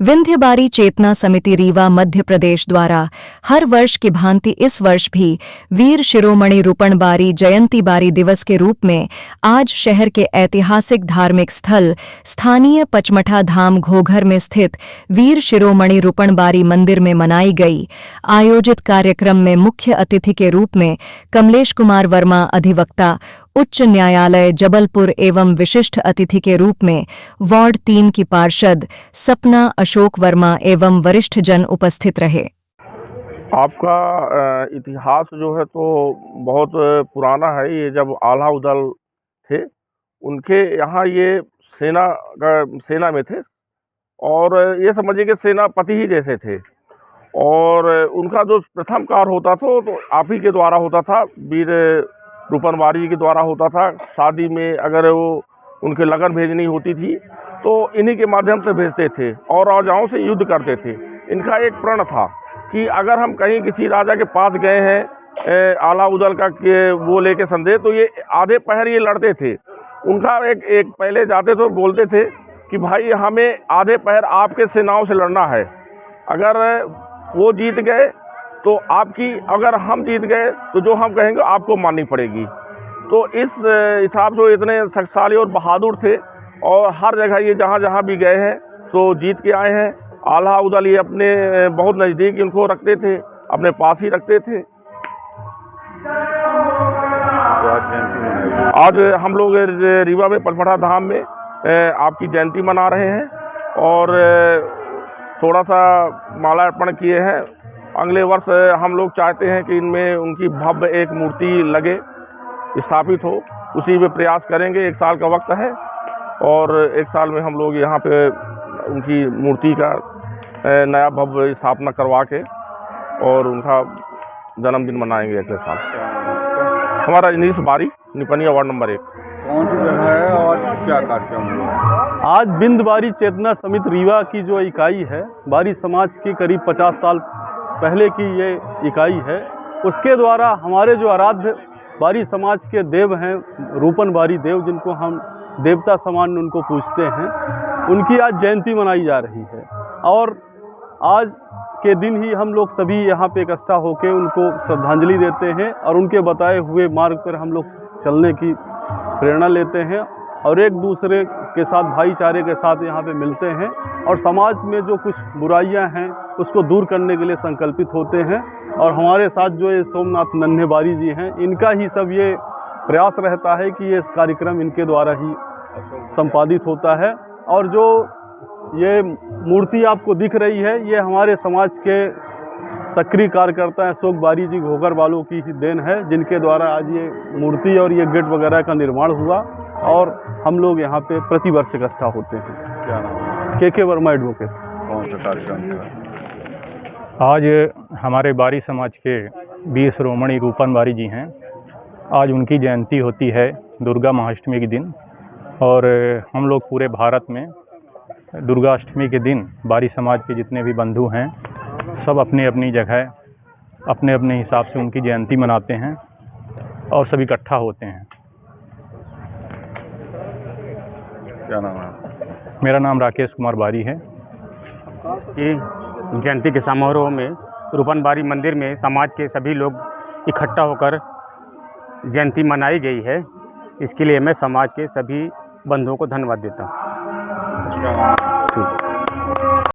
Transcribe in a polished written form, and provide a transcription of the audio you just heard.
विंध्य बारी चेतना समिति रीवा मध्य प्रदेश द्वारा हर वर्ष की भांति इस वर्ष भी वीर शिरोमणि रूपण बारी जयंती बारी दिवस के रूप में आज शहर के ऐतिहासिक धार्मिक स्थल स्थानीय पचमठा धाम घोघर में स्थित वीर शिरोमणि रूपण बारी मंदिर में मनाई गई। आयोजित कार्यक्रम में मुख्य अतिथि के रूप में कमलेश कुमार वर्मा अधिवक्ता उच्च न्यायालय जबलपुर एवं विशिष्ट अतिथि के रूप में वार्ड 3 की पार्षद सपना अशोक वर्मा एवं वरिष्ठ जन उपस्थित रहे। आपका इतिहास जो है तो बहुत पुराना है। ये जब आल्हा उदल थे उनके यहाँ ये सेना में थे और ये समझिए कि सेनापति ही जैसे थे। और उनका जो प्रथम कार्य होता था तो आप ही के द्वारा होता था, वीर रूपण बारी के द्वारा होता था। शादी में अगर वो उनके लगन भेजनी होती थी तो इन्हीं के माध्यम से भेजते थे और राजाओं से युद्ध करते थे। इनका एक प्रण था कि अगर हम कहीं किसी राजा के पास गए हैं आला उदल का वो लेके संदेश, तो ये आधे पहर ये लड़ते थे। उनका एक पहले जाते तो बोलते थे कि भाई हमें आधे पहर आपके सेनाओं से लड़ना है, अगर वो जीत गए तो आपकी, अगर हम जीत गए तो जो हम कहेंगे आपको माननी पड़ेगी। तो इस हिसाब से इतने शक्तिशाली और बहादुर थे और हर जगह ये जहाँ जहाँ भी गए हैं तो जीत के आए हैं। आल्हा उदल ये अपने बहुत नज़दीक इनको रखते थे, अपने पास ही रखते थे। आज हम लोग रीवा में पचमठा धाम में आपकी जयंती मना रहे हैं और थोड़ा सा माला अर्पण किए हैं। अगले वर्ष हम लोग चाहते हैं कि इनमें उनकी भव्य एक मूर्ति लगे, स्थापित हो, उसी में प्रयास करेंगे। 1 साल का वक्त है और 1 साल में हम लोग यहाँ पे उनकी मूर्ति का नया भव्य स्थापना करवा के और उनका जन्मदिन मनाएंगे अगले साल। हमारा रजनीश बारी, निपनिया वार्ड नंबर 1। कौन सी जगह है और क्या कार्यक्रम हुआ? आज विंध्य बारी चेतना समिति रीवा की जो इकाई है, बारी समाज की करीब 50 साल पहले की ये इकाई है, उसके द्वारा हमारे जो आराध्य बारी समाज के देव हैं रूपण बारी देव, जिनको हम देवता समान उनको पूजते हैं, उनकी आज जयंती मनाई जा रही है। और आज के दिन ही हम लोग सभी यहाँ पे इकट्ठा होकर उनको श्रद्धांजलि देते हैं और उनके बताए हुए मार्ग पर हम लोग चलने की प्रेरणा लेते हैं और एक दूसरे के साथ भाईचारे के साथ यहाँ पे मिलते हैं और समाज में जो कुछ बुराइयां हैं उसको दूर करने के लिए संकल्पित होते हैं। और हमारे साथ जो ये सोमनाथ नन्हे बारी जी हैं, इनका ही सब ये प्रयास रहता है कि ये कार्यक्रम इनके द्वारा ही संपादित होता है। और जो ये मूर्ति आपको दिख रही है, ये हमारे समाज के सक्रिय कार्यकर्ता हैं अशोक बारी जी घोघर वालों की ही देन है, जिनके द्वारा आज ये मूर्ति और ये गेट वगैरह का निर्माण हुआ और हम लोग यहाँ पे प्रति वर्ष इकट्ठा होते हैं। क्या नाम है? के वर्मा एडवोकेट। कौन सा कार्यक्रम है? आज हमारे बारी समाज के वीर शिरोमणि रूपण बारी जी हैं। आज उनकी जयंती होती है दुर्गा महाअष्टमी के दिन और हम लोग पूरे भारत में दुर्गा अष्टमी के दिन बारी समाज के जितने भी बंधु हैं सब अपनी अपनी जगह अपने अपने हिसाब से उनकी जयंती मनाते हैं और सब इकट्ठा होते हैं। क्या नाम है? मेरा नाम राकेश कुमार बारी है। जयंती के समारोह में रूपण बारी मंदिर में समाज के सभी लोग इकट्ठा होकर जयंती मनाई गई है। इसके लिए मैं समाज के सभी बंधुओं को धन्यवाद देता हूँ। उसका नाम?